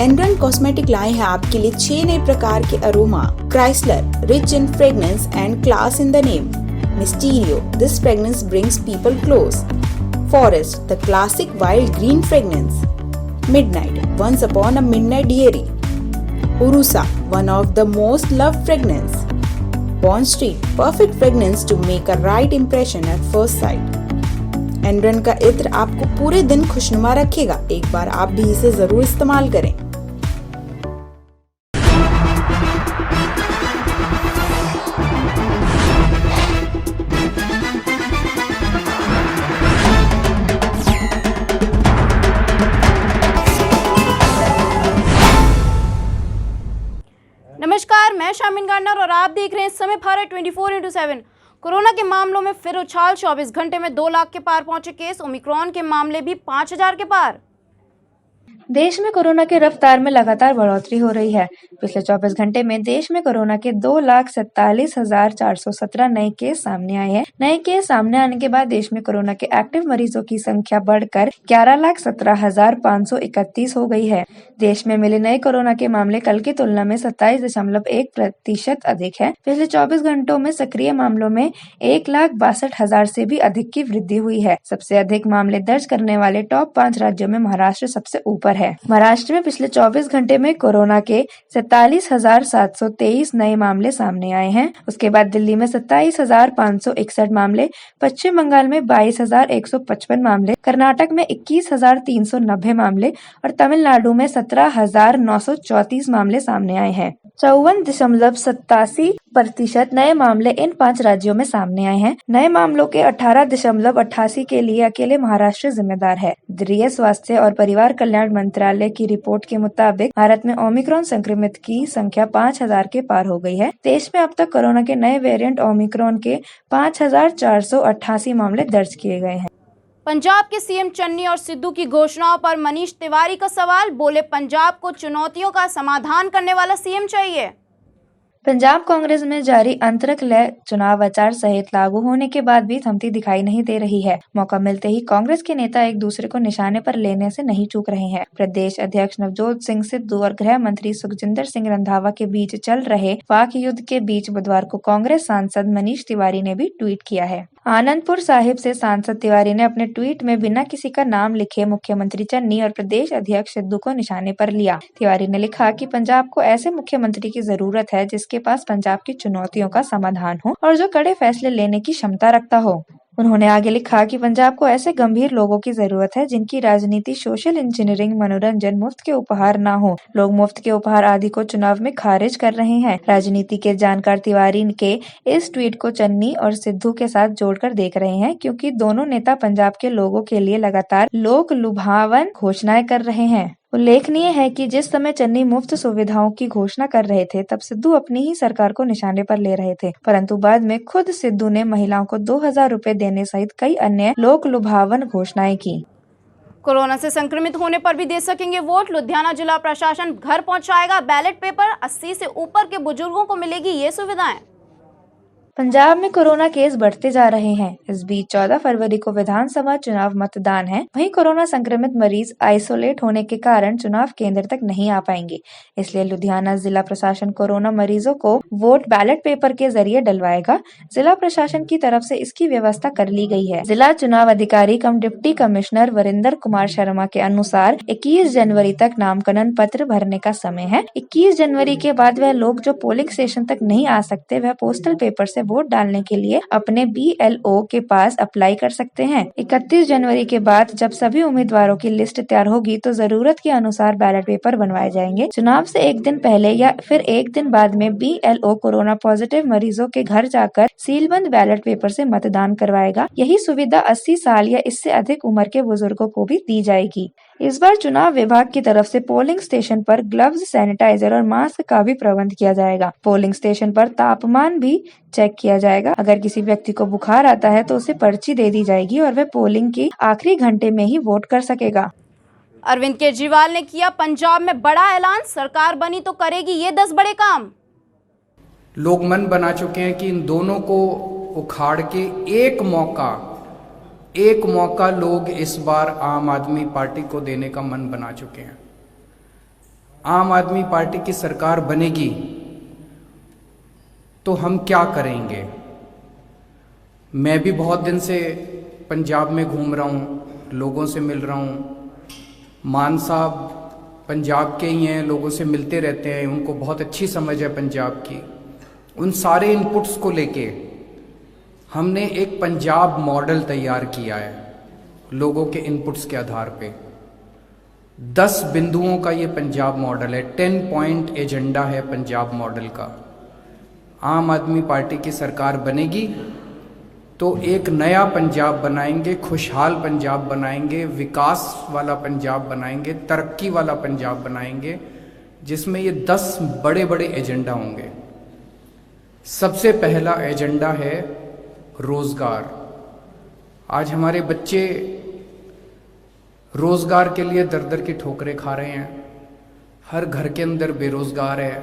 एनरन cosmetic लाए हैं आपके लिए 6 नए प्रकार के aroma. Chrysler, rich in fragrance and class in the name. Mysterio, this fragrance brings people close. Forest, the classic wild green fragrance. Midnight, once upon a midnight dreary. उरुसा, one of the most loved fragrance. Bond Street, perfect fragrance to make a right impression at first sight. एनरन का इत्र आपको पूरे दिन खुशनुमा रखेगा। एक बार आप भी इसे जरूर इस्तेमाल करें। नमस्कार, मैं शामिन गार्नर और आप देख रहे हैं समय भारत 24/7। कोरोना के मामलों में फिर उछाल। 24 घंटे में 2 लाख के पार पहुंचे केस। ओमिक्रॉन के मामले भी 5000 के पार। देश में कोरोना की रफ्तार में लगातार बढ़ोतरी हो रही है। पिछले 24 घंटे में देश में कोरोना के 2,47,417 नए केस सामने आए हैं। नए केस सामने आने के बाद देश में कोरोना के एक्टिव मरीजों की संख्या बढ़कर 11,17,531 हो गई है। देश में मिले नए कोरोना के मामले कल की तुलना में 27.1% अधिक है। पिछले 24 घंटों में सक्रिय मामलों में 1,62,000 से भी अधिक की वृद्धि हुई है। सबसे अधिक मामले दर्ज करने वाले टॉप 5 राज्यों में महाराष्ट्र सबसे ऊपर है। महाराष्ट्र में पिछले 24 घंटे में कोरोना के 47,723 नए मामले सामने आए हैं। उसके बाद दिल्ली में 27,561 मामले, पश्चिम बंगाल में 22,155 मामले, कर्नाटक में 21,390 मामले और तमिलनाडु में 17,934 मामले सामने आए हैं। 54.87% नए मामले इन 5 राज्यों में सामने आए हैं। नए मामलों के 18.88 के लिए अकेले महाराष्ट्र जिम्मेदार है। केंद्रीय स्वास्थ्य और परिवार कल्याण मंत्रालय की रिपोर्ट के मुताबिक भारत में ओमिक्रॉन संक्रमित की संख्या 5000 के पार हो गई है। देश में अब तक कोरोना के नए वेरिएंट ओमिक्रॉन के 5488 मामले दर्ज किए गए हैं। पंजाब के सीएम चन्नी और सिद्धू की घोषणाओं पर मनीष तिवारी का सवाल। बोले, पंजाब को चुनौतियों का समाधान करने वाला सीएम चाहिए। पंजाब कांग्रेस में जारी अंतर्कलह चुनाव आचार संहिता लागू होने के बाद भी थमती दिखाई नहीं दे रही है। मौका मिलते ही कांग्रेस के नेता एक दूसरे को निशाने पर लेने से नहीं चूक रहे हैं। प्रदेश अध्यक्ष नवजोत सिंह सिद्धू और गृह मंत्री सुखजिंदर सिंह रंधावा के बीच चल रहे वाक युद्ध के बीच बुधवार को कांग्रेस सांसद मनीष तिवारी ने भी ट्वीट किया है। आनंदपुर साहिब से सांसद तिवारी ने अपने ट्वीट में बिना किसी का नाम लिखे मुख्यमंत्री चन्नी और प्रदेश अध्यक्ष सिद्धू को निशाने पर लिया। तिवारी ने लिखा कि पंजाब को ऐसे मुख्यमंत्री की जरूरत है जिसके पास पंजाब की चुनौतियों का समाधान हो और जो कड़े फैसले लेने की क्षमता रखता हो। उन्होंने आगे लिखा कि पंजाब को ऐसे गंभीर लोगों की जरूरत है जिनकी राजनीति सोशल इंजीनियरिंग, मनोरंजन, मुफ्त के उपहार ना हो। लोग मुफ्त के उपहार आदि को चुनाव में खारिज कर रहे हैं। राजनीति के जानकार तिवारी के इस ट्वीट को चन्नी और सिद्धू के साथ जोड़कर देख रहे हैं, क्योंकि दोनों नेता पंजाब के लोगों के लिए लगातार लोक लुभावन घोषणाएं कर रहे हैं। उल्लेखनीय है कि जिस समय चन्नी मुफ्त सुविधाओं की घोषणा कर रहे थे तब सिद्धू अपनी ही सरकार को निशाने पर ले रहे थे, परंतु बाद में खुद सिद्धू ने महिलाओं को 2000 रुपए देने सहित कई अन्य लोक लुभावन घोषणाएं की। कोरोना से संक्रमित होने पर भी दे सकेंगे वोट। लुधियाना जिला प्रशासन घर पहुंचाएगा बैलेट पेपर। 80 से ऊपर के बुजुर्गों को मिलेगी ये सुविधाएं। पंजाब में कोरोना केस बढ़ते जा रहे हैं। इस बीच 14 फरवरी को विधानसभा चुनाव मतदान है। वहीं कोरोना संक्रमित मरीज आइसोलेट होने के कारण चुनाव केंद्र तक नहीं आ पाएंगे। इसलिए लुधियाना जिला प्रशासन कोरोना मरीजों को वोट बैलेट पेपर के जरिए डलवाएगा। जिला प्रशासन की तरफ से इसकी व्यवस्था कर ली गई है। जिला चुनाव अधिकारी कम डिप्टी कमिश्नर वरिंदर कुमार शर्मा के अनुसार 21 जनवरी तक नामांकन पत्र भरने का समय है। 21 जनवरी के बाद वह लोग जो पोलिंग स्टेशन तक नहीं आ सकते वह पोस्टल पेपर से वोट डालने के लिए अपने BLO के पास अप्लाई कर सकते हैं। 31 जनवरी के बाद जब सभी उम्मीदवारों की लिस्ट तैयार होगी तो जरूरत के अनुसार बैलेट पेपर बनवाए जाएंगे। चुनाव से एक दिन पहले या फिर एक दिन बाद में BLO कोरोना पॉजिटिव मरीजों के घर जाकर सीलबंद बैलेट पेपर से मतदान करवाएगा। यही सुविधा 80 साल या इससे अधिक उम्र के बुजुर्गों को भी दी जाएगी। इस बार चुनाव विभाग की तरफ से पोलिंग स्टेशन पर ग्लव्स, सैनिटाइजर और मास्क का भी प्रबंध किया जाएगा। पोलिंग स्टेशन पर तापमान भी चेक किया जाएगा। अगर किसी व्यक्ति को बुखार आता है तो उसे पर्ची दे दी जाएगी और वह पोलिंग की आखिरी घंटे में ही वोट कर सकेगा। अरविंद केजरीवाल ने किया पंजाब में बड़ा ऐलान। सरकार बनी तो करेगी ये 10 बड़े काम। लोग मन बना चुके हैं कि इन दोनों को उखाड़ के एक मौका लोग इस बार आम आदमी पार्टी को देने का मन बना चुके हैं। आम आदमी पार्टी की सरकार बनेगी तो हम क्या करेंगे। मैं भी बहुत दिन से पंजाब में घूम रहा हूँ, लोगों से मिल रहा हूँ। मान साहब पंजाब के ही हैं, लोगों से मिलते रहते हैं, उनको बहुत अच्छी समझ है पंजाब की। उन सारे इनपुट्स को लेके हमने एक पंजाब मॉडल तैयार किया है, लोगों के इनपुट्स के आधार पे। 10 बिंदुओं का ये पंजाब मॉडल है, 10 पॉइंट एजेंडा है पंजाब मॉडल का। आम आदमी पार्टी की सरकार बनेगी तो एक नया पंजाब बनाएंगे, खुशहाल पंजाब बनाएंगे, विकास वाला पंजाब बनाएंगे, तरक्की वाला पंजाब बनाएंगे, जिसमें ये 10 बड़े बड़े एजेंडा होंगे। सबसे पहला एजेंडा है रोजगार। आज हमारे बच्चे रोजगार के लिए दर दर की ठोकरें खा रहे हैं। हर घर के अंदर बेरोजगार है।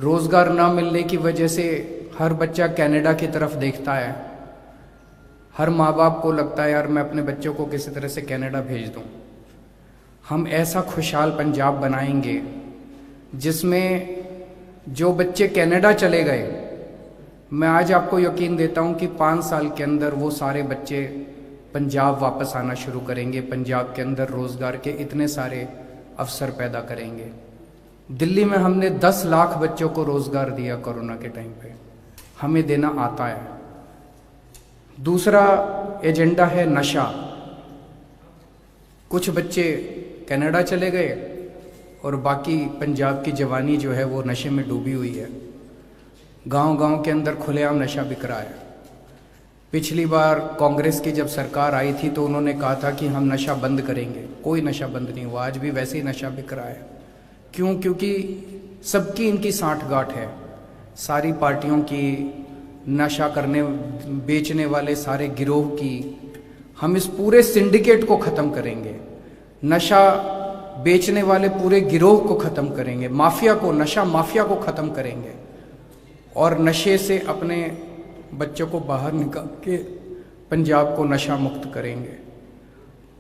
रोजगार ना मिलने की वजह से हर बच्चा कनाडा की तरफ देखता है। हर माँ बाप को लगता है यार मैं अपने बच्चों को किसी तरह से कनाडा भेज दूं। हम ऐसा खुशहाल पंजाब बनाएंगे जिसमें जो बच्चे कनाडा चले गए, मैं आज आपको यकीन देता हूं कि 5 साल के अंदर वो सारे बच्चे पंजाब वापस आना शुरू करेंगे। पंजाब के अंदर रोजगार के इतने सारे अवसर पैदा करेंगे। दिल्ली में हमने 10 लाख बच्चों को रोजगार दिया कोरोना के टाइम पे, हमें देना आता है। दूसरा एजेंडा है नशा। कुछ बच्चे कनाडा चले गए और बाकी पंजाब की जवानी जो है वो नशे में डूबी हुई है। गांव-गांव के अंदर खुलेआम नशा बिक रहा है। पिछली बार कांग्रेस की जब सरकार आई थी तो उन्होंने कहा था कि हम नशा बंद करेंगे, कोई नशा बंद नहीं हुआ। आज भी वैसे ही नशा बिक रहा है। क्यों? क्योंकि सबकी इनकी सांठगांठ है। सारी पार्टियों की, नशा करने बेचने वाले सारे गिरोह की। हम इस पूरे सिंडिकेट को ख़त्म करेंगे। नशा बेचने वाले पूरे गिरोह को ख़त्म करेंगे। माफिया को, नशा माफिया को ख़त्म करेंगे और नशे से अपने बच्चों को बाहर निकाल के पंजाब को नशा मुक्त करेंगे।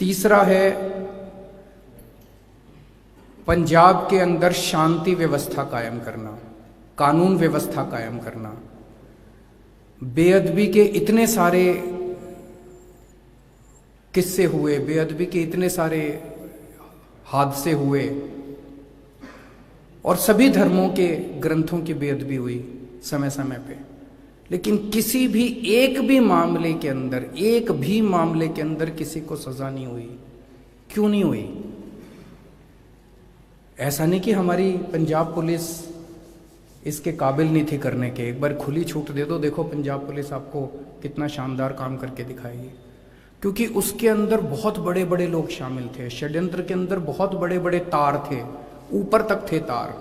तीसरा है पंजाब के अंदर शांति व्यवस्था कायम करना, कानून व्यवस्था कायम करना। बेअदबी के इतने सारे किस्से हुए, बेअदबी के इतने सारे हादसे हुए और सभी धर्मों के ग्रंथों की बेअदबी हुई समय समय पे, लेकिन किसी भी एक भी मामले के अंदर किसी को सजा नहीं हुई। क्यों नहीं हुई? ऐसा नहीं कि हमारी पंजाब पुलिस इसके काबिल नहीं थी करने के। एक बार खुली छूट दे दो, देखो पंजाब पुलिस आपको कितना शानदार काम करके दिखाएगी। क्योंकि उसके अंदर बहुत बड़े बड़े लोग शामिल थे। षड्यंत्र के अंदर बहुत बड़े बड़े तार थे, ऊपर तक थे तार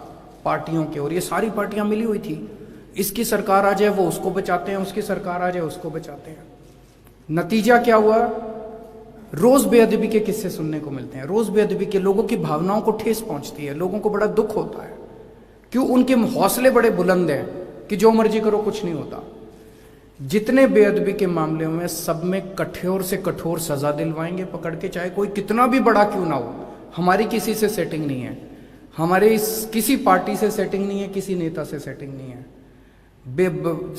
पार्टियों के, और ये सारी पार्टियां मिली हुई थी। इसकी सरकार आ जाए वो उसको बचाते हैं, उसकी सरकार आ जाए उसको बचाते हैं। नतीजा क्या हुआ? रोज बेअदबी के किस्से सुनने को मिलते हैं। रोज बेअदबी के, लोगों की भावनाओं को ठेस पहुंचती है, लोगों को बड़ा दुख होता है। क्यों? उनके हौसले बड़े बुलंद हैं कि जो मर्जी करो कुछ नहीं होता। जितने बेअदबी के मामले में सब में कठोर से कठोर सजा दिलवाएंगे पकड़ के, चाहे कोई कितना भी बड़ा क्यों ना हो। हमारी किसी से सेटिंग नहीं है, हमारे किसी पार्टी से सेटिंग नहीं है, किसी नेता से सेटिंग नहीं है।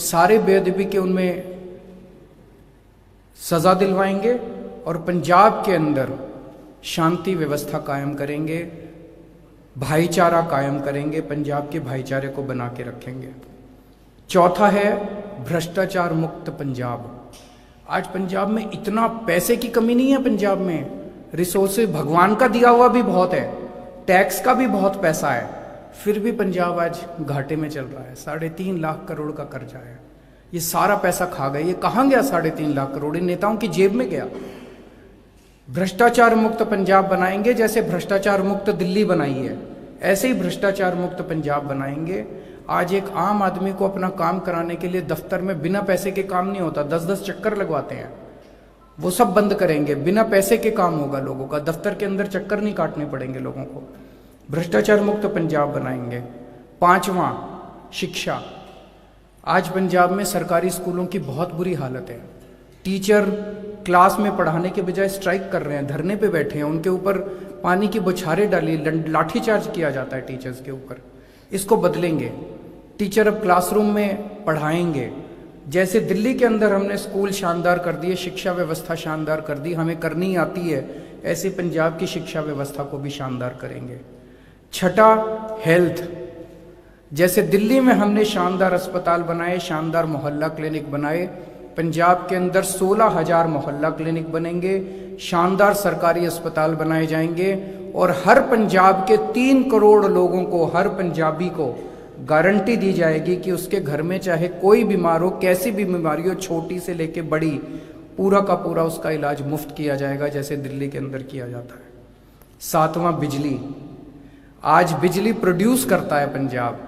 सारे बेअदबी के उनमें सजा दिलवाएंगे और पंजाब के अंदर शांति व्यवस्था कायम करेंगे, भाईचारा कायम करेंगे, पंजाब के भाईचारे को बना के रखेंगे। चौथा है भ्रष्टाचार मुक्त पंजाब। आज पंजाब में इतना पैसे की कमी नहीं है। पंजाब में रिसोर्सेज भगवान का दिया हुआ भी बहुत है, टैक्स का भी बहुत पैसा है, फिर भी पंजाब आज घाटे में चल रहा है। 3.5 लाख करोड़ का कर्जा है। ये सारा पैसा खा गए। ये कहाँ गया 3.5 लाख करोड़? इन नेताओं की जेब में गया। भ्रष्टाचार मुक्त पंजाब बनाएंगे। जैसे भ्रष्टाचार मुक्त दिल्ली बनाई है, ऐसे ही भ्रष्टाचार मुक्त पंजाब बनाएंगे। आज एक आम आदमी को अपना काम कराने के लिए दफ्तर में बिना पैसे के काम नहीं होता, 10-10 चक्कर लगवाते हैं। वो सब बंद करेंगे, बिना पैसे के काम होगा लोगों का। दफ्तर के अंदर चक्कर नहीं काटने पड़ेंगे लोगों को। भ्रष्टाचार मुक्त पंजाब बनाएंगे। 5वां, शिक्षा। आज पंजाब में सरकारी स्कूलों की बहुत बुरी हालत है। टीचर क्लास में पढ़ाने के बजाय स्ट्राइक कर रहे हैं, धरने पे बैठे हैं। उनके ऊपर पानी की बौछारें डाली, लाठीचार्ज किया जाता है टीचर्स के ऊपर। इसको बदलेंगे। टीचर अब क्लासरूम में पढ़ाएंगे। जैसे दिल्ली के अंदर हमने स्कूल शानदार कर दिए, शिक्षा व्यवस्था शानदार कर दी, हमें करनी आती है, ऐसे पंजाब की शिक्षा व्यवस्था को भी शानदार करेंगे। छठा, हेल्थ। जैसे दिल्ली में हमने शानदार अस्पताल बनाए, शानदार मोहल्ला क्लिनिक बनाए, पंजाब के अंदर 16,000 मोहल्ला क्लिनिक बनेंगे, शानदार सरकारी अस्पताल बनाए जाएंगे और हर पंजाब के 3 करोड़ लोगों को, हर पंजाबी को गारंटी दी जाएगी कि उसके घर में चाहे कोई बीमार हो, कैसी भी बीमारी हो, छोटी से लेके बड़ी, पूरा का पूरा उसका इलाज मुफ्त किया जाएगा, जैसे दिल्ली के अंदर किया जाता है। 7वां, बिजली। आज बिजली प्रोड्यूस करता है पंजाब,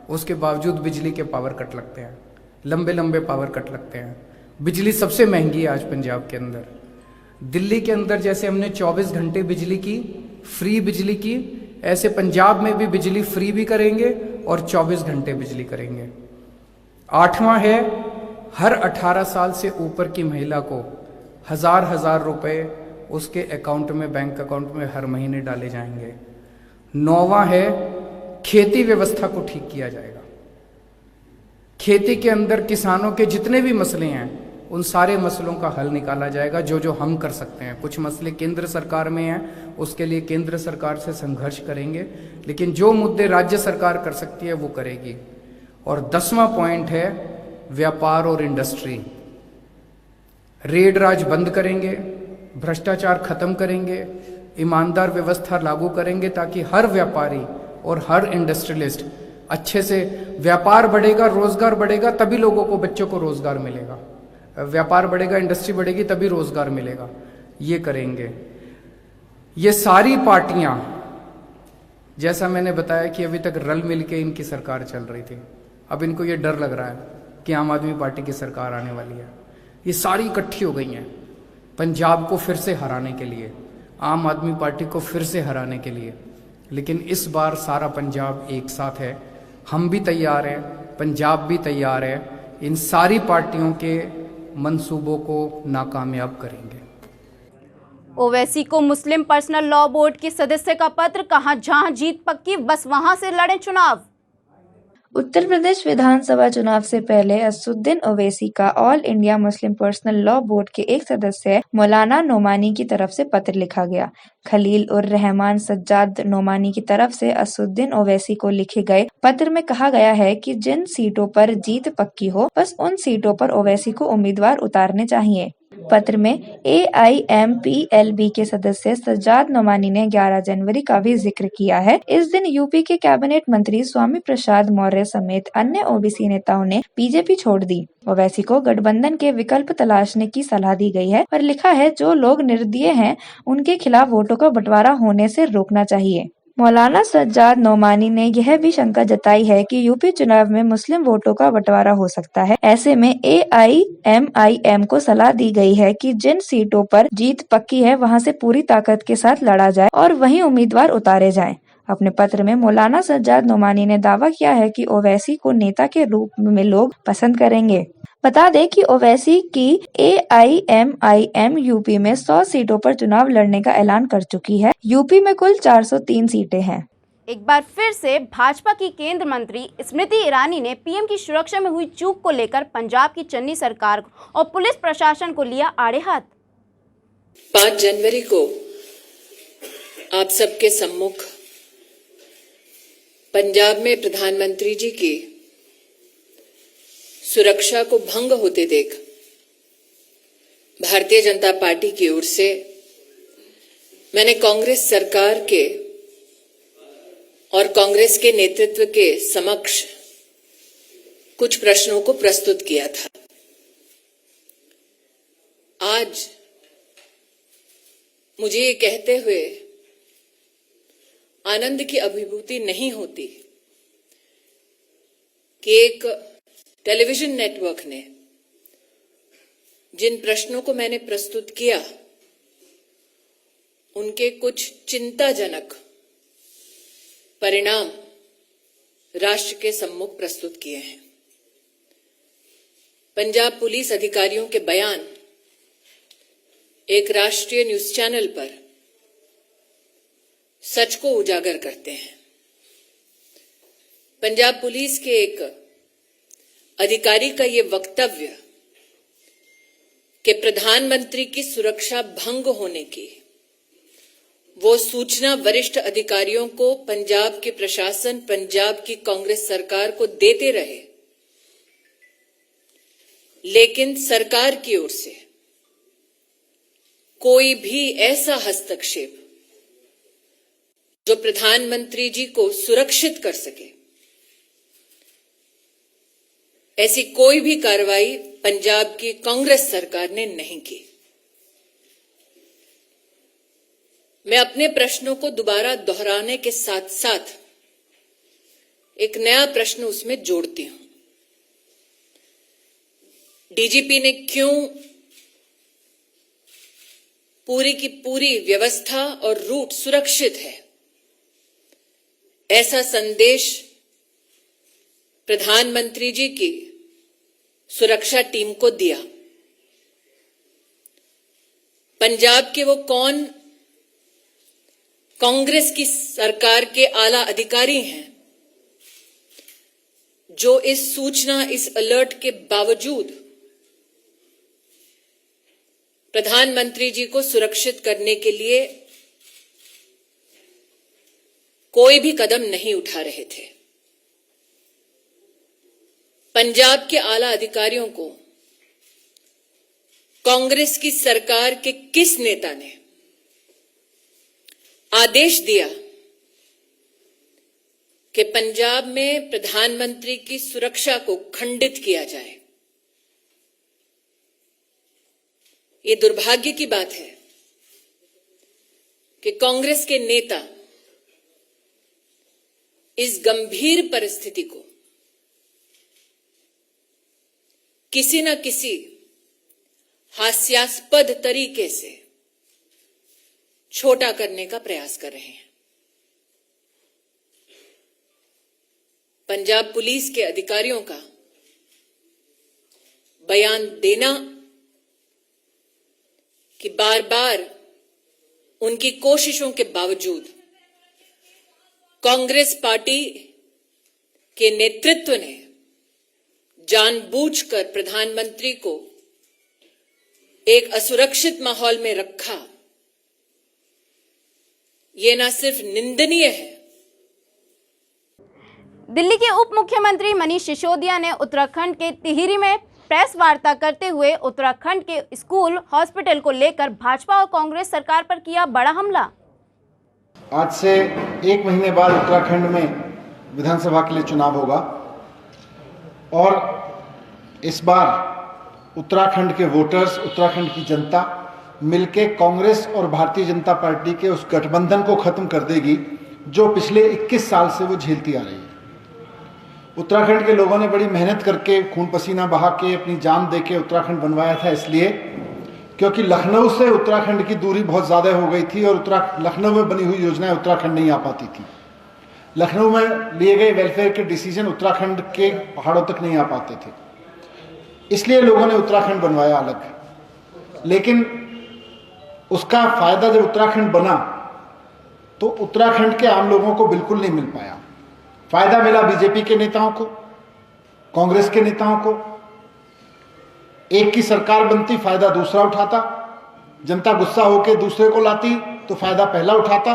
उसके बावजूद बिजली के पावर कट लगते हैं, लंबे लंबे पावर कट लगते हैं। बिजली सबसे महंगी है आज पंजाब के अंदर। दिल्ली के अंदर जैसे हमने 24 घंटे बिजली की, फ्री बिजली की, ऐसे पंजाब में भी बिजली फ्री भी करेंगे और 24 घंटे बिजली करेंगे। 8वां है, हर 18 साल से ऊपर की महिला को 1000 रुपए उसके अकाउंट में, बैंक अकाउंट में हर महीने डाले जाएंगे। 9वां है, खेती व्यवस्था को ठीक किया जाएगा। खेती के अंदर किसानों के जितने भी मसले हैं, उन सारे मसलों का हल निकाला जाएगा, जो जो हम कर सकते हैं। कुछ मसले केंद्र सरकार में हैं, उसके लिए केंद्र सरकार से संघर्ष करेंगे, लेकिन जो मुद्दे राज्य सरकार कर सकती है वो करेगी। और 10वां पॉइंट है, व्यापार और इंडस्ट्री। रेड राज बंद करेंगे, भ्रष्टाचार खत्म करेंगे, ईमानदार व्यवस्था लागू करेंगे, ताकि हर व्यापारी और हर इंडस्ट्रियलिस्ट अच्छे से, व्यापार बढ़ेगा, रोजगार बढ़ेगा, तभी लोगों को, बच्चों को रोजगार मिलेगा। व्यापार बढ़ेगा, इंडस्ट्री बढ़ेगी, तभी रोजगार मिलेगा। ये करेंगे। ये सारी पार्टियां, जैसा मैंने बताया कि अभी तक रल मिल के इनकी सरकार चल रही थी, अब इनको ये डर लग रहा है कि आम आदमी पार्टी की सरकार आने वाली है। ये सारी इकट्ठी हो गई हैं पंजाब को फिर से हराने के लिए, आम आदमी पार्टी को फिर से हराने के लिए। लेकिन इस बार सारा पंजाब एक साथ है, हम भी तैयार हैं, पंजाब भी तैयार है, इन सारी पार्टियों के मंसूबों को नाकामयाब करेंगे। ओवैसी को मुस्लिम पर्सनल लॉ बोर्ड के सदस्य का पत्र, कहा जहां जीत पक्की बस वहां से लड़ें चुनाव। उत्तर प्रदेश विधानसभा चुनाव से पहले असदुद्दीन ओवैसी का all India Muslim personal law board के एक सदस्य मौलाना नोमानी की तरफ से पत्र लिखा गया। खलील उर रहमान सज्जाद नोमानी की तरफ से असदुद्दीन ओवैसी को लिखे गए पत्र में कहा गया है कि जिन सीटों पर जीत पक्की हो, बस उन सीटों पर ओवैसी को उम्मीदवार उतारने चाहिए। पत्र में AIMPLB के सदस्य सज्जाद नोमानी ने 11 जनवरी का भी जिक्र किया है। इस दिन यूपी के कैबिनेट मंत्री स्वामी प्रसाद मौर्य समेत अन्य ओबीसी नेताओं ने बीजेपी छोड़ दी। ओवैसी को गठबंधन के विकल्प तलाशने की सलाह दी गई है और लिखा है, जो लोग निर्दलीय हैं उनके खिलाफ वोटों का बंटवारा होने से रोकना चाहिए। मौलाना सज्जाद नोमानी ने यह भी शंका जताई है कि यूपी चुनाव में मुस्लिम वोटों का बंटवारा हो सकता है। ऐसे में AIMIM को सलाह दी गई है कि जिन सीटों पर जीत पक्की है वहां से पूरी ताकत के साथ लड़ा जाए और वहीं उम्मीदवार उतारे जाएं। अपने पत्र में मौलाना सज्जाद नोमानी ने दावा किया है कि ओवैसी को नेता के रूप में लोग पसंद करेंगे। बता दें कि ओवैसी की AIMIM यूपी में 100 सीटों पर चुनाव लड़ने का ऐलान कर चुकी है। यूपी में कुल 403 सीटें हैं। एक बार फिर से भाजपा की केंद्र मंत्री स्मृति ईरानी ने पीएम की सुरक्षा में हुई चूक को लेकर पंजाब की चन्नी सरकार और पुलिस प्रशासन को लिया आड़े हाथ। 5 जनवरी को आप सबके सम्मुख पंजाब में प्रधानमंत्री जी की सुरक्षा को भंग होते देख भारतीय जनता पार्टी की ओर से मैंने कांग्रेस सरकार के और कांग्रेस के नेतृत्व के समक्ष कुछ प्रश्नों को प्रस्तुत किया था। आज मुझे ये कहते हुए आनंद की अभिभूति नहीं होती कि एक टेलीविजन नेटवर्क ने जिन प्रश्नों को मैंने प्रस्तुत किया उनके कुछ चिंताजनक परिणाम राष्ट्र के सम्मुख प्रस्तुत किए हैं। पंजाब पुलिस अधिकारियों के बयान एक राष्ट्रीय न्यूज चैनल पर सच को उजागर करते हैं। पंजाब पुलिस के एक अधिकारी का ये वक्तव्य कि प्रधानमंत्री की सुरक्षा भंग होने की वो सूचना वरिष्ठ अधिकारियों को पंजाब के प्रशासन, पंजाब की कांग्रेस सरकार को देते रहे, लेकिन सरकार की ओर से कोई भी ऐसा हस्तक्षेप जो प्रधानमंत्री जी को सुरक्षित कर सके, ऐसी कोई भी कार्रवाई पंजाब की कांग्रेस सरकार ने नहीं की। मैं अपने प्रश्नों को दोबारा दोहराने के साथ साथ एक नया प्रश्न उसमें जोड़ती हूं। डीजीपी ने क्यों पूरी की पूरी व्यवस्था और रूट सुरक्षित है, ऐसा संदेश प्रधानमंत्री जी की सुरक्षा टीम को दिया? पंजाब के वो कौन कांग्रेस की सरकार के आला अधिकारी हैं जो इस सूचना, इस अलर्ट के बावजूद प्रधानमंत्री जी को सुरक्षित करने के लिए कोई भी कदम नहीं उठा रहे थे? पंजाब के आला अधिकारियों को कांग्रेस की सरकार के किस नेता ने आदेश दिया कि पंजाब में प्रधानमंत्री की सुरक्षा को खंडित किया जाए? ये दुर्भाग्य की बात है कि कांग्रेस के नेता इस गंभीर परिस्थिति को किसी न किसी हास्यास्पद तरीके से छोटा करने का प्रयास कर रहे हैं। पंजाब पुलिस के अधिकारियों का बयान देना कि बार बार उनकी कोशिशों के बावजूद कांग्रेस पार्टी के नेतृत्व ने जानबूझकर प्रधानमंत्री को एक असुरक्षित माहौल में रखा, ये न सिर्फ निंदनीय है। दिल्ली के उप मुख्यमंत्री मनीष सिसोदिया ने उत्तराखंड के टिहरी में प्रेस वार्ता करते हुए उत्तराखंड के स्कूल, हॉस्पिटल को लेकर भाजपा और कांग्रेस सरकार पर किया बड़ा हमला। आज से 1 महीने बाद उत्तराखंड में विधानसभा के लिए चुनाव होगा और इस बार उत्तराखंड के वोटर्स, उत्तराखंड की जनता मिलके कांग्रेस और भारतीय जनता पार्टी के उस गठबंधन को खत्म कर देगी जो पिछले 21 साल से वो झेलती आ रही है। उत्तराखंड के लोगों ने बड़ी मेहनत करके, खून पसीना बहा के, अपनी जान दे के उत्तराखंड बनवाया था, इसलिए क्योंकि लखनऊ से उत्तराखंड की दूरी बहुत ज़्यादा हो गई थी और लखनऊ में बनी हुई योजनाएं उत्तराखंड नहीं आ पाती थी। लखनऊ में लिए गए वेलफेयर के डिसीजन उत्तराखंड के पहाड़ों तक नहीं आ पाते थे, इसलिए लोगों ने उत्तराखंड बनवाया अलग। लेकिन उसका फायदा जब उत्तराखंड बना तो उत्तराखंड के आम लोगों को बिल्कुल नहीं मिल पाया। फायदा मिला बीजेपी के नेताओं को, कांग्रेस के नेताओं को। एक की सरकार बनती, फायदा दूसरा उठाता, जनता गुस्सा होकर दूसरे को लाती तो फायदा पहला उठाता।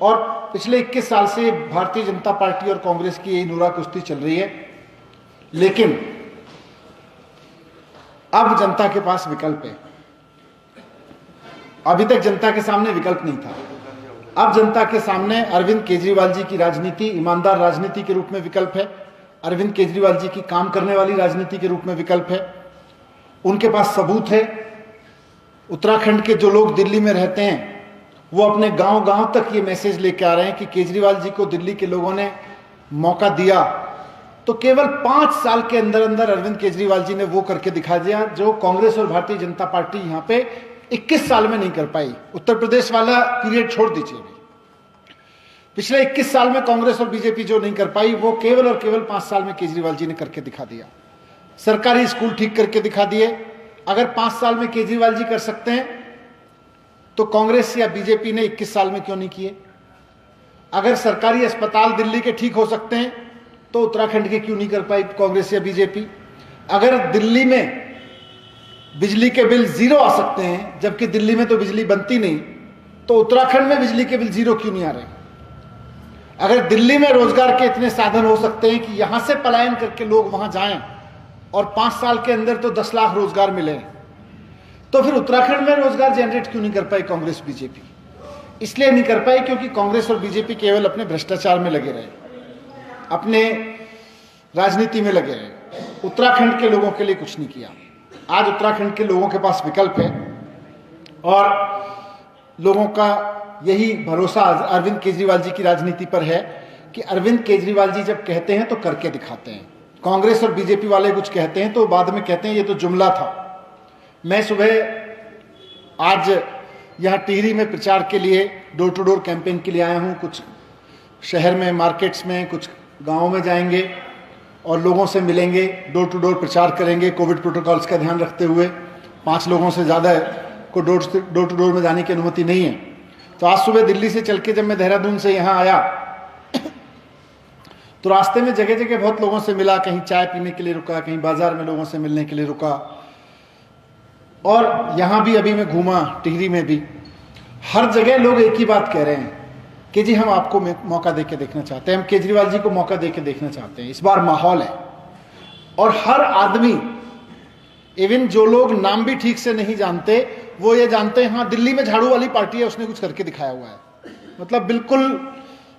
और पिछले 21 साल से भारतीय जनता पार्टी और कांग्रेस की यही नुरा कुश्ती चल रही है। लेकिन अब जनता के पास विकल्प है। अभी तक जनता के सामने विकल्प नहीं था। अब जनता के सामने अरविंद केजरीवाल जी की राजनीति, ईमानदार राजनीति के रूप में विकल्प है। अरविंद केजरीवाल जी की काम करने वाली राजनीति के रूप में विकल्प है। उनके पास सबूत है। उत्तराखंड के जो लोग दिल्ली में रहते हैं वो अपने गांव-गांव तक ये मैसेज लेके आ रहे हैं कि केजरीवाल जी को दिल्ली के लोगों ने मौका दिया तो केवल 5 साल के अंदर अंदर अरविंद केजरीवाल जी ने वो करके दिखा दिया जो कांग्रेस और भारतीय जनता पार्टी यहाँ पे 21 साल में नहीं कर पाई। उत्तर प्रदेश वाला पीरियड छोड़ दीजिए, पिछले 21 साल में कांग्रेस और बीजेपी जो नहीं कर पाई वो केवल और केवल 5 साल में केजरीवाल जी ने करके दिखा दिया। सरकारी स्कूल ठीक करके दिखा दिए। अगर 5 साल में केजरीवाल जी कर सकते हैं तो कांग्रेस या बीजेपी ने 21 साल में क्यों नहीं किए? अगर सरकारी अस्पताल दिल्ली के ठीक हो सकते हैं तो उत्तराखंड के क्यों नहीं कर पाई कांग्रेस या बीजेपी? अगर दिल्ली में बिजली के बिल जीरो आ सकते हैं, जबकि दिल्ली में तो बिजली बनती नहीं, तो उत्तराखंड में बिजली के बिल जीरो क्यों नहीं आ रहे? अगर दिल्ली में रोजगार के इतने साधन हो सकते हैं कि यहां से पलायन करके लोग वहां जाएं और 5 साल के अंदर तो 10 लाख रोजगार मिले, तो फिर उत्तराखंड में रोजगार जनरेट क्यों नहीं कर पाई कांग्रेस बीजेपी? इसलिए नहीं कर पाई क्योंकि कांग्रेस और बीजेपी केवल अपने भ्रष्टाचार में लगे रहे, अपने राजनीति में लगे रहे, उत्तराखंड के लोगों के लिए कुछ नहीं किया। आज उत्तराखंड के लोगों के पास विकल्प है और लोगों का यही भरोसा अरविंद केजरीवाल जी की राजनीति पर है कि अरविंद केजरीवाल जी जब कहते हैं तो करके दिखाते हैं। कांग्रेस और बीजेपी वाले कुछ कहते हैं तो बाद में कहते हैं ये तो जुमला था। मैं सुबह आज यहाँ टिहरी में प्रचार के लिए डोर टू डोर कैंपेन के लिए आया हूँ। कुछ शहर में, मार्केट्स में, कुछ गाँवों में जाएंगे और लोगों से मिलेंगे, डोर टू डोर प्रचार करेंगे कोविड प्रोटोकॉल्स का ध्यान रखते हुए। 5 लोगों से ज़्यादा को डोर टू डोर में जाने की अनुमति नहीं है। तो आज सुबह दिल्ली से चल के जब मैं देहरादून से यहाँ आया तो रास्ते में जगह जगह बहुत लोगों से मिला, कहीं चाय पीने के लिए रुका, कहीं बाजार में लोगों से मिलने के लिए रुका, और यहाँ भी अभी मैं घूमा टिहरी में भी, हर जगह लोग एक ही बात कह रहे हैं कि जी हम आपको मौका दे के देखना चाहते हैं, हम केजरीवाल जी को मौका दे के देखना चाहते हैं। इस बार माहौल है और हर आदमी, इवन जो लोग नाम भी ठीक से नहीं जानते, वो ये जानते हैं हाँ दिल्ली में झाड़ू वाली पार्टी है, उसने कुछ करके दिखाया हुआ है। मतलब बिल्कुल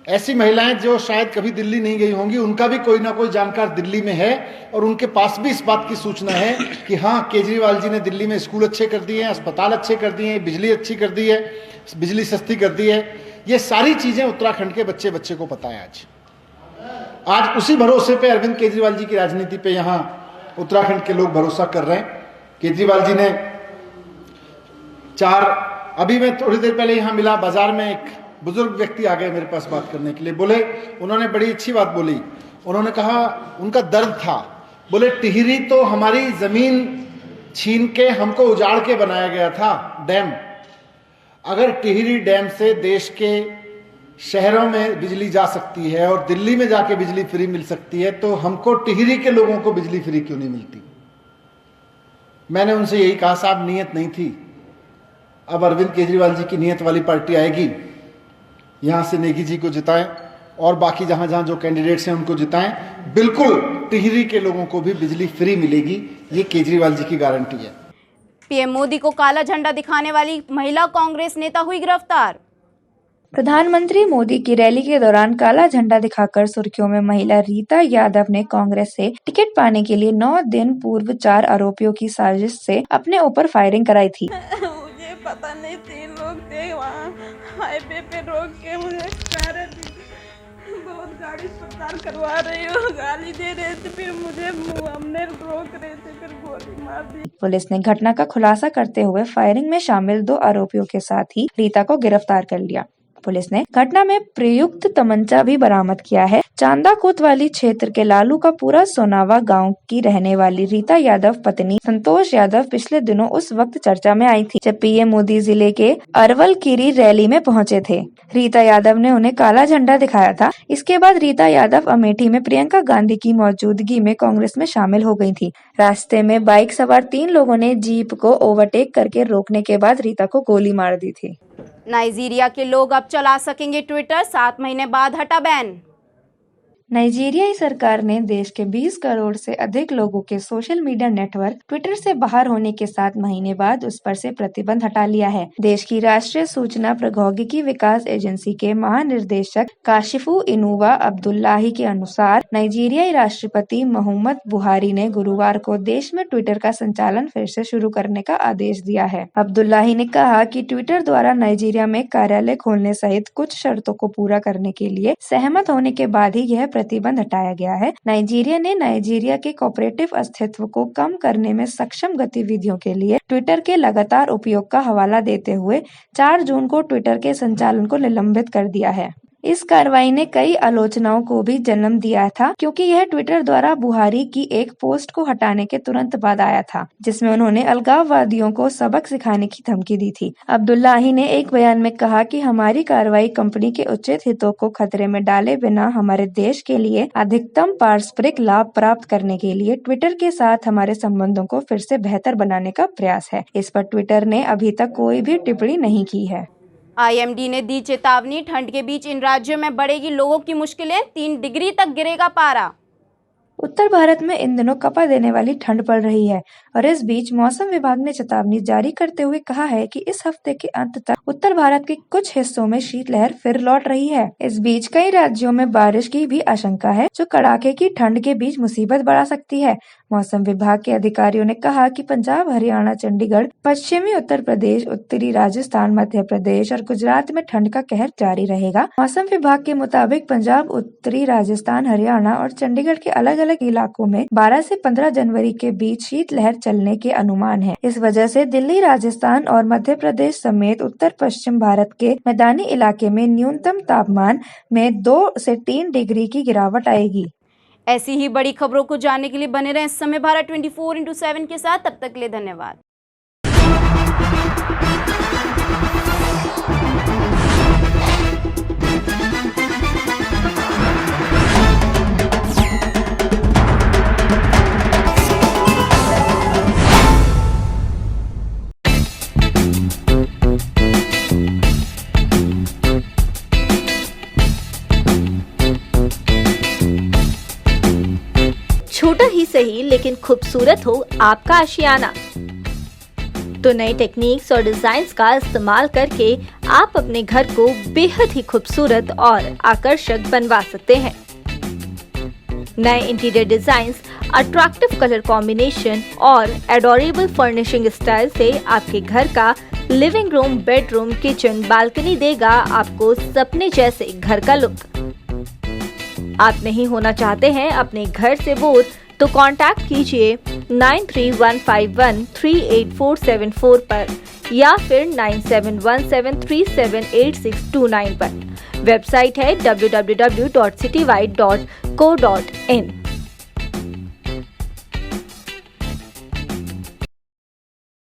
ऐसी महिलाएं जो शायद कभी दिल्ली नहीं गई होंगी, उनका भी कोई ना कोई जानकार दिल्ली में है और उनके पास भी इस बात की सूचना है कि हाँ केजरीवाल जी ने दिल्ली में स्कूल अच्छे कर दिए हैं, अस्पताल अच्छे कर दिए हैं, बिजली अच्छी कर दी है, बिजली सस्ती कर दी है। ये सारी चीजें उत्तराखंड के बच्चे बच्चे को पता है। आज उसी भरोसे पे अरविंद केजरीवाल जी की राजनीति पे यहाँ उत्तराखंड के लोग भरोसा कर रहे हैं। केजरीवाल जी ने अभी मैं थोड़ी देर पहले यहाँ मिला, बाजार में एक बुजुर्ग व्यक्ति आ गए मेरे पास बात करने के लिए। बोले, उन्होंने बड़ी अच्छी बात बोली। उन्होंने कहा, उनका दर्द था, बोले टिहरी तो हमारी जमीन छीन के हमको उजाड़ के बनाया गया था डैम। अगर टिहरी डैम से देश के शहरों में बिजली जा सकती है और दिल्ली में जाके बिजली फ्री मिल सकती है, तो हमको टिहरी के लोगों को बिजली फ्री क्यों नहीं मिलती? मैंने उनसे यही कहा, साहब नीयत नहीं थी। अब अरविंद केजरीवाल जी की नीयत वाली पार्टी आएगी, यहां से नेगी जी को जिताएं और बाकी जहां जहां जो कैंडिडेट्स हैं उनको जिताएं। बिल्कुल टिहरी के लोगों को भी बिजली फ्री मिलेगी, ये केजरीवाल जी की गारंटी है। पीएम मोदी को काला झंडा दिखाने वाली महिला कांग्रेस नेता हुई गिरफ्तार। प्रधानमंत्री मोदी की रैली के दौरान काला झंडा दिखाकर सुर्खियों में महिला रीता यादव ने कांग्रेस से टिकट पाने के लिए 9 दिन पूर्व 4 आरोपियों की साजिश से अपने ऊपर फायरिंग कराई थी। मुझे पता नहीं, 3 लोग थे वहाँ हाईवे पे रोक के मुझे कह रहे थे बहुत गाड़ी प्रचार करवा रही हो, गाली दे रहे थे, फिर मुझे हमने रोक रहे थे, फिर गोली मार दी। पुलिस ने घटना का खुलासा करते हुए फायरिंग में शामिल 2 आरोपियों के साथ ही रीता को गिरफ्तार कर लिया। पुलिस ने घटना में प्रयुक्त तमंचा भी बरामद किया है। चांदा कोतवाली क्षेत्र के लालू का पूरा सोनावा गांव की रहने वाली रीता यादव पत्नी संतोष यादव पिछले दिनों उस वक्त चर्चा में आई थी जब पीएम मोदी जिले के अरवल कीरी रैली में पहुंचे थे। रीता यादव ने उन्हें काला झंडा दिखाया था। इसके बाद रीता यादव अमेठी में प्रियंका गांधी की मौजूदगी में कांग्रेस में शामिल हो गई थी। रास्ते में बाइक सवार 3 लोगों ने जीप को ओवरटेक करके रोकने के बाद रीता को गोली मार दी थी। नाइजीरिया के लोग अब चला सकेंगे ट्विटर, 7 महीने बाद हटा बैन। नाइजीरियाई सरकार ने देश के 20 करोड़ से अधिक लोगों के सोशल मीडिया नेटवर्क ट्विटर से बाहर होने के 7 महीने बाद उस पर से प्रतिबंध हटा लिया है। देश की राष्ट्रीय सूचना प्रौद्योगिकी विकास एजेंसी के महानिर्देशक काशिफू इनुवा अब्दुल्लाही के अनुसार नाइजीरियाई राष्ट्रपति मोहम्मद बुहारी ने गुरुवार को देश में ट्विटर का संचालन फिर से शुरू करने का आदेश दिया है। अब्दुल्लाही ने कहा कि ट्विटर द्वारा नाइजीरिया में कार्यालय खोलने सहित कुछ शर्तों को पूरा करने के लिए सहमत होने के बाद ही यह प्रतिबंध हटाया गया है। नाइजीरिया के कॉपरेटिव अस्तित्व को कम करने में सक्षम गतिविधियों के लिए ट्विटर के लगातार उपयोग का हवाला देते हुए 4 जून को ट्विटर के संचालन को निलंबित कर दिया है। इस कार्रवाई ने कई आलोचनाओं को भी जन्म दिया था, क्योंकि यह ट्विटर द्वारा बुहारी की एक पोस्ट को हटाने के तुरंत बाद आया था, जिसमें उन्होंने अलगाववादियों को सबक सिखाने की धमकी दी थी। अब्दुल्लाही ने एक बयान में कहा कि हमारी कार्रवाई कंपनी के उचित हितों को खतरे में डाले बिना हमारे देश के लिए अधिकतम पारस्परिक लाभ प्राप्त करने के लिए ट्विटर के साथ हमारे संबंधों को फिर से बेहतर बनाने का प्रयास है। इस पर ट्विटर ने अभी तक कोई भी टिप्पणी नहीं की है। आईएमडी ने दी चेतावनी, ठंड के बीच इन राज्यों में बढ़ेगी लोगों की मुश्किलें, 3 डिग्री तक गिरेगा पारा। उत्तर भारत में इन दिनों कपा देने वाली ठंड पड़ रही है और इस बीच मौसम विभाग ने चेतावनी जारी करते हुए कहा है कि इस हफ्ते के अंत तक उत्तर भारत के कुछ हिस्सों में शीतलहर फिर लौट रही है। इस बीच कई राज्यों में बारिश की भी आशंका है, जो कड़ाके की ठंड के बीच मुसीबत बढ़ा सकती है। मौसम विभाग के अधिकारियों ने कहा कि पंजाब, हरियाणा, चंडीगढ़, पश्चिमी उत्तर प्रदेश, उत्तरी राजस्थान, मध्य प्रदेश और गुजरात में ठंड का कहर जारी रहेगा। मौसम विभाग के मुताबिक पंजाब, उत्तरी राजस्थान, हरियाणा और चंडीगढ़ के अलग अलग इलाकों में 12 से 15 जनवरी के बीच शीतलहर चलने के अनुमान है। इस वजह से दिल्ली, राजस्थान और मध्य प्रदेश समेत उत्तर पश्चिम भारत के मैदानी इलाके में न्यूनतम तापमान में 2 से 3 डिग्री की गिरावट आएगी। ऐसी ही बड़ी खबरों को जानने के लिए बने रहें इस समय भारत 24/7 के साथ। तब तक के लिए धन्यवाद। छोटा ही सही लेकिन खूबसूरत हो आपका आशियाना, तो नए टेक्निक्स और डिजाइन्स का इस्तेमाल करके आप अपने घर को बेहद ही खूबसूरत और आकर्षक बनवा सकते हैं। नए interior designs, attractive colour combination और एडोरेबल फर्निशिंग स्टाइल से आपके घर का living room, bedroom, kitchen, balcony देगा आपको सपने जैसे घर का लुक। आप नहीं होना चाहते हैं अपने घर से बोर, तो कांटेक्ट कीजिए 9315138474 पर या फिर 9717378629 पर। वेबसाइट है www.citywide.co.in।